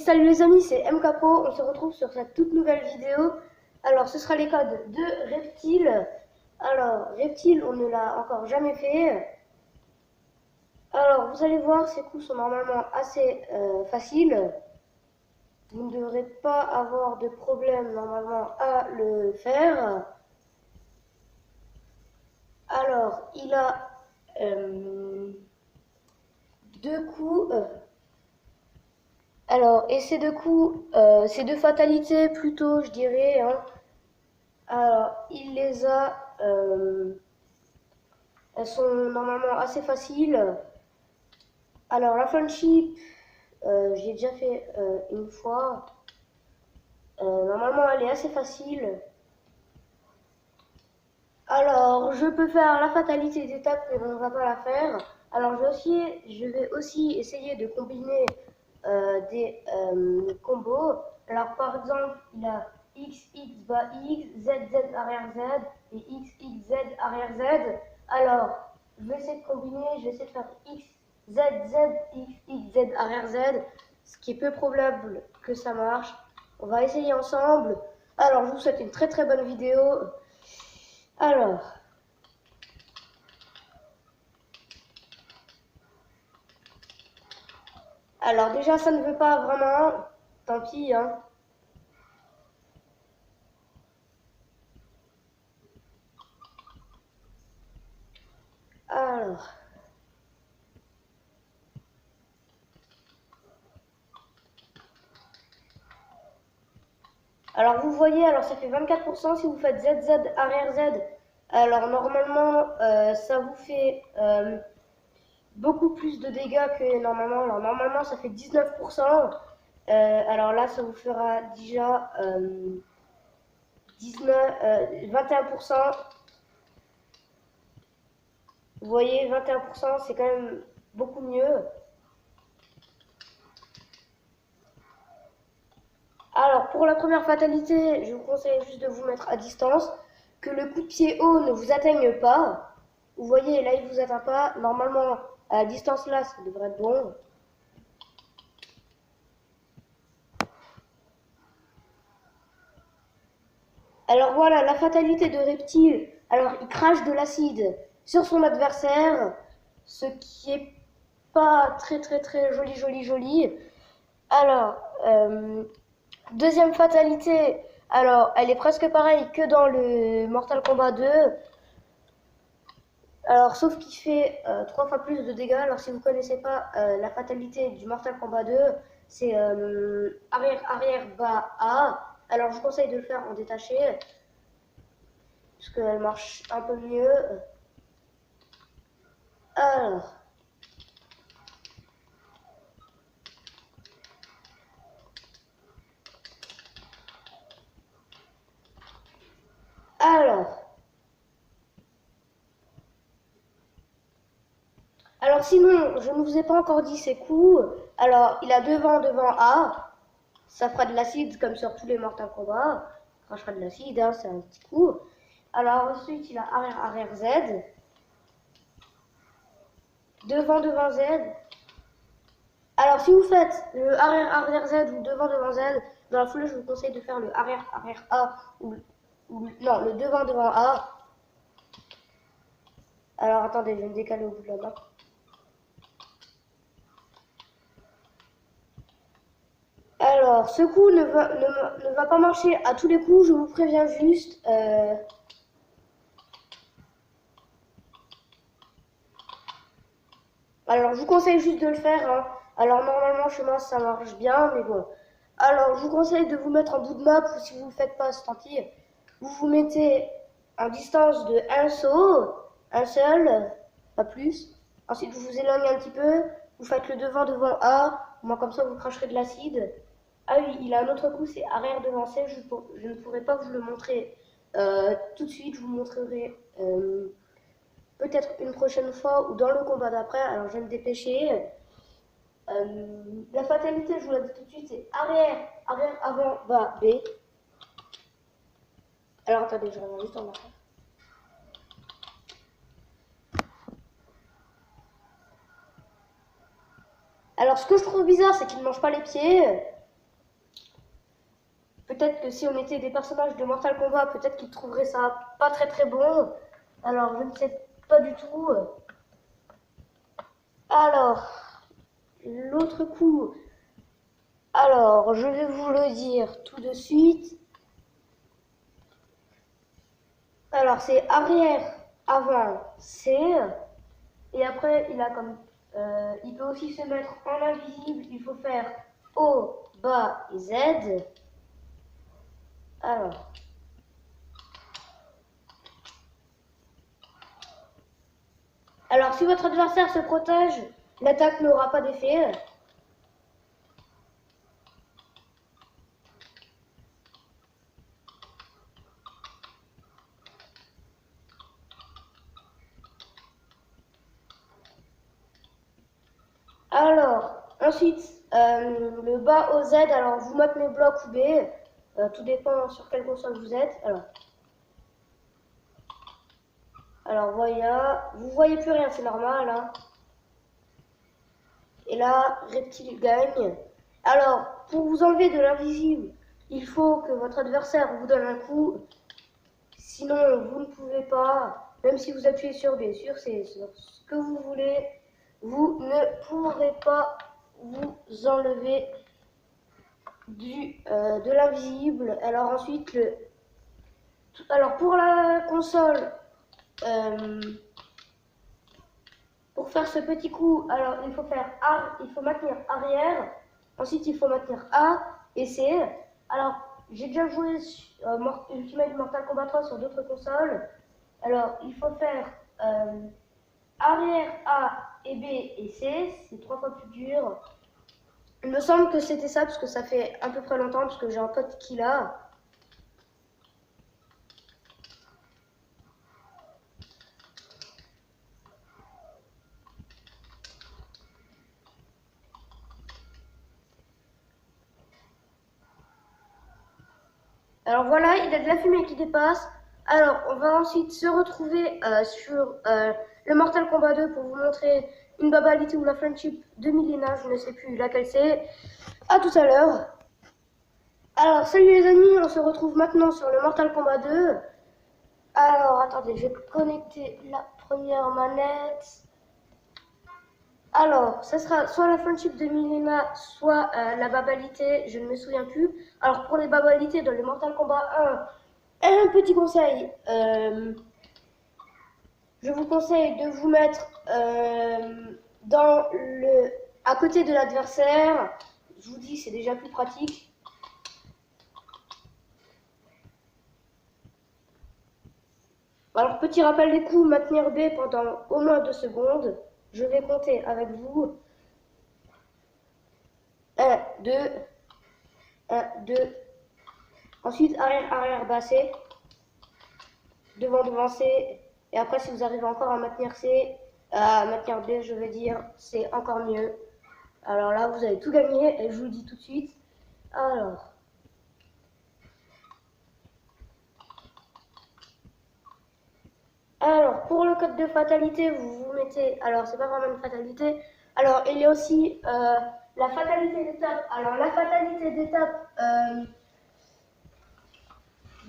salut les amis, c'est MKPro, on se retrouve sur cette toute nouvelle vidéo. Alors ce sera les codes de Reptile. Alors Reptile, on ne l'a encore jamais fait. Alors vous allez voir, ces coups sont normalement assez faciles. Vous ne devrez pas avoir de problème normalement à le faire. Alors il a deux coups. Alors, et ces deux coups, ces deux fatalités plutôt, je dirais, hein. Alors, il les a, elles sont normalement assez faciles. Alors, la friendship, j'ai déjà fait une fois. Normalement, elle est assez facile. Alors, je peux faire la fatalité d'étape, mais on ne va pas la faire. Alors, je vais aussi essayer de combiner des combos. Alors, par exemple, il a X, X bas X, Z, Z arrière Z et X, X, Z arrière Z. Alors, je vais essayer de combiner, je vais essayer de faire X, Z, Z, X, X, Z arrière Z, ce qui est peu probable que ça marche. On va essayer ensemble. Alors, je vous souhaite une très très bonne vidéo. Alors déjà, ça ne veut pas vraiment. Tant pis, hein. Alors. Alors vous voyez, alors ça fait 24% si vous faites ZZ arrière Z. Alors normalement, ça vous fait beaucoup plus de dégâts que normalement. Alors normalement, ça fait 19%. Alors là, ça vous fera déjà 21%. Vous voyez, 21%, c'est quand même beaucoup mieux. Alors, pour la première fatalité, je vous conseille juste de vous mettre à distance, que le coup de pied haut ne vous atteigne pas. Vous voyez, là, il ne vous atteint pas. Normalement, à la distance là, ça devrait être bon. Alors voilà, la fatalité de Reptile. Alors, il crache de l'acide sur son adversaire, ce qui est pas très très très joli. Alors, deuxième fatalité, alors elle est presque pareille que dans le Mortal Kombat 2. Alors, sauf qu'il fait 3 fois plus de dégâts. Alors, si vous ne connaissez pas la fatalité du Mortal Kombat 2, c'est arrière, arrière, bas, A. Alors, je vous conseille de le faire en détaché, parce qu'elle marche un peu mieux. Alors, alors, alors sinon, je ne vous ai pas encore dit ses coups. Alors, il a devant A. Ça fera de l'acide comme sur tous les Mortal Kombat. Ça crachera de l'acide, hein, c'est un petit coup. Alors ensuite, il a arrière, arrière Z. Devant Z. Alors si vous faites le arrière, arrière Z ou devant Z, dans la foulée, je vous conseille de faire le arrière, arrière A ou non, le devant A. Alors attendez, je vais me décaler au bout de la map. Alors, ce coup ne va pas marcher à tous les coups, je vous préviens juste. Alors, je vous conseille juste de le faire, hein. Alors, normalement, chez moi, ça marche bien, mais bon. Alors, je vous conseille de vous mettre en bout de map, ou si vous ne le faites pas, c'est tant pis. Vous vous mettez en distance de un saut, un seul, pas plus. Ensuite, vous vous éloignez un petit peu, vous faites le devant A. Moi, comme ça, vous cracherez de l'acide. Ah oui, il a un autre coup, c'est arrière devant C. Je ne pourrai pas vous le montrer tout de suite. Je vous montrerai peut-être une prochaine fois ou dans le combat d'après. Alors, je vais me dépêcher. La fatalité, je vous la dis tout de suite, c'est arrière, arrière, avant, bas, B. Alors, attendez, je reviens juste en arrière. Alors, ce que je trouve bizarre, c'est qu'il ne mange pas les pieds. peut-être que si on était des personnages de Mortal Kombat, peut-être qu'ils trouveraient ça pas très bon. Alors, je ne sais pas du tout. Alors, l'autre coup, alors, je vais vous le dire tout de suite. Alors, c'est arrière, avant, C. Et après, il a comme... il peut aussi se mettre en invisible. Il faut faire haut, bas et Z. Alors... Alors, si votre adversaire se protège, l'attaque n'aura pas d'effet. Alors, ensuite, le bas au Z, alors vous maintenez bloc ou B, tout dépend sur quelle console vous êtes. Alors voilà, vous voyez plus rien, c'est normal. Hein. Et là, Reptile gagne. Alors, pour vous enlever de l'invisible, il faut que votre adversaire vous donne un coup. Sinon, vous ne pouvez pas, même si vous appuyez sur B, sur C, sur ce que vous voulez, vous ne pourrez pas vous enlever de l'invisible. Alors ensuite, alors pour la console, pour faire ce petit coup, alors il faut maintenir arrière. Ensuite, il faut maintenir A et C. Alors, j'ai déjà joué Ultimate Mortal Kombat 3 sur d'autres consoles. Alors, il faut faire arrière A et B et C. C'est 3 fois plus dur. Il me semble que c'était ça, parce que ça fait à peu près longtemps, parce que j'ai un pote qui l'a. Alors voilà, il y a de la fumée qui dépasse. Alors, on va ensuite se retrouver sur le Mortal Kombat 2 pour vous montrer une Babality ou la Friendship de Mileena, je ne sais plus laquelle c'est. À tout à l'heure. Alors, salut les amis, on se retrouve maintenant sur le Mortal Kombat 2. Alors, attendez, je vais connecter la première manette. Alors, ça sera soit la Friendship de Mileena, soit la Babalité, je ne me souviens plus. Alors, pour les Babalités dans le Mortal Kombat 1, un petit conseil. Je vous conseille de vous mettre à côté de l'adversaire. Je vous dis, c'est déjà plus pratique. Alors, petit rappel des coups, maintenir B pendant au moins 2 secondes. Je vais compter avec vous. 1, 2, 1, 2. Ensuite, arrière, arrière, bas C. Devant, devant C. Et après, si vous arrivez encore à maintenir C, à maintenir B, je veux dire, c'est encore mieux. Alors là, vous avez tout gagné et je vous le dis tout de suite. Alors, pour le code de fatalité, vous vous mettez... Alors, c'est pas vraiment une fatalité. Alors, il y a aussi la fatalité d'étape. Alors, la fatalité d'étape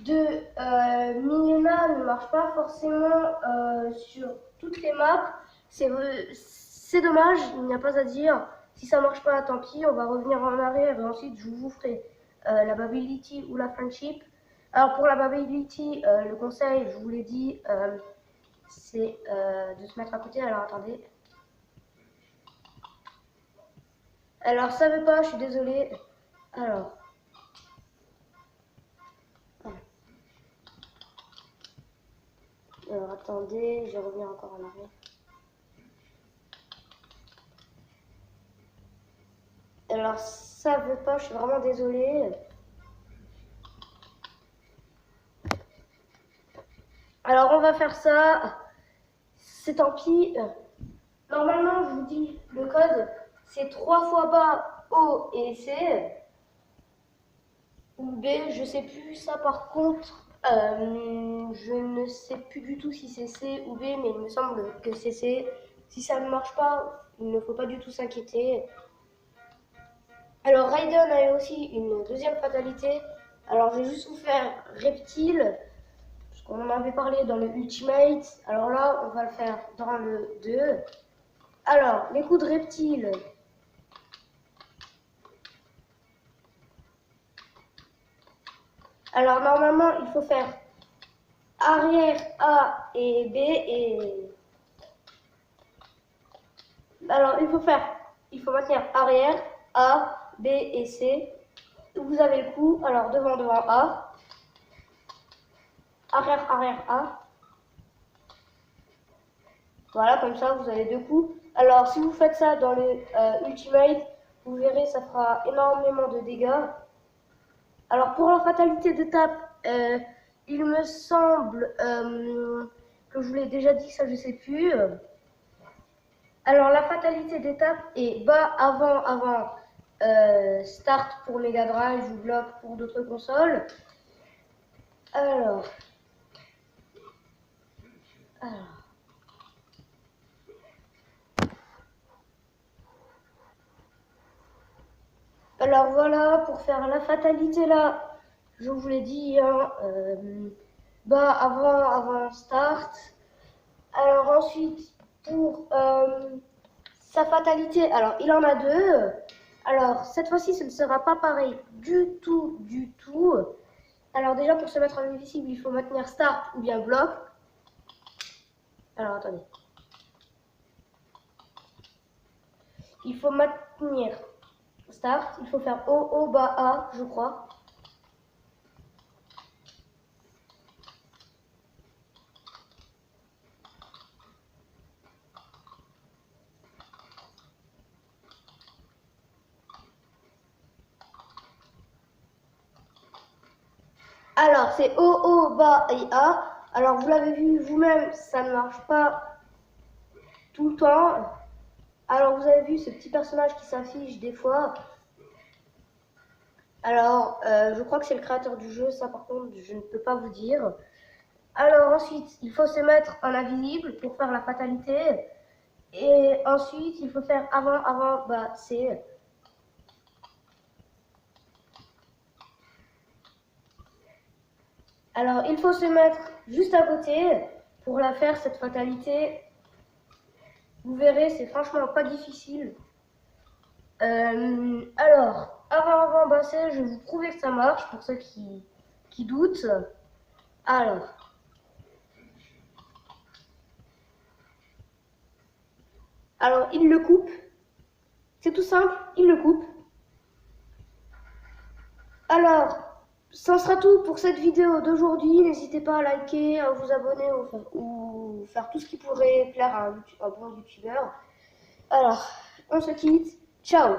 de Mileena ne marche pas forcément sur toutes les maps. C'est dommage, il n'y a pas à dire. Si ça marche pas, tant pis, on va revenir en arrière et ensuite je vous ferai la Babability ou la Friendship. Alors pour la Babability, le conseil, je vous l'ai dit, c'est de se mettre à côté. Alors attendez. Alors ça veut pas, je suis désolée. Alors. Alors attendez, je reviens encore en arrière. Alors ça veut pas, je suis vraiment désolée. Alors on va faire ça. C'est tant pis. Normalement, je vous dis, le code, c'est 3 fois bas, O et C. Ou B, je sais plus. Ça par contre, je ne sais plus du tout si c'est C ou B, mais il me semble que c'est C. Si ça ne marche pas, il ne faut pas du tout s'inquiéter. Alors Raiden a aussi une deuxième fatalité. Alors, je vais juste vous faire reptile, parce qu'on en avait parlé dans le Ultimate. Alors là, on va le faire dans le 2. Alors, les coups de reptile. Alors, normalement, il faut faire arrière A et B et... Alors, il faut maintenir arrière, A, B et C. Vous avez le coup, alors devant, A. Arrière, arrière, A. Voilà, comme ça, vous avez deux coups. Alors, si vous faites ça dans le Ultimate, vous verrez, ça fera énormément de dégâts. Alors, pour la fatalité d'étape, il me semble que je vous l'ai déjà dit, ça je sais plus. Alors, la fatalité d'étape est bas, avant, start pour Mega Drive ou bloc pour d'autres consoles. Alors. Alors voilà, pour faire la fatalité là, je vous l'ai dit, hein, bas, avant, start. Alors ensuite, pour sa fatalité, alors il en a deux. Alors cette fois-ci, ce ne sera pas pareil du tout. Alors déjà, pour se mettre en invisible, il faut maintenir start ou bien bloc. Alors attendez. Il faut maintenir start, il faut faire O, bas, A, je crois. Alors, c'est O, bas et A. Alors, vous l'avez vu vous-même, ça ne marche pas tout le temps. Alors, vous avez vu ce petit personnage qui s'affiche des fois. Alors, je crois que c'est le créateur du jeu. Ça, par contre, je ne peux pas vous dire. Alors, ensuite, il faut se mettre en invisible pour faire la fatalité. Et ensuite, il faut faire avant, bas, C. Alors, il faut se mettre juste à côté pour la faire, cette fatalité. Vous verrez, c'est franchement pas difficile. Alors, avant, basset, je vais vous prouver que ça marche pour ceux qui doutent. Alors, il le coupe. C'est tout simple, il le coupe. Alors, ça sera tout pour cette vidéo d'aujourd'hui. N'hésitez pas à liker, à vous abonner ou faire tout ce qui pourrait plaire à un bon youtubeur. Alors, on se quitte. Ciao!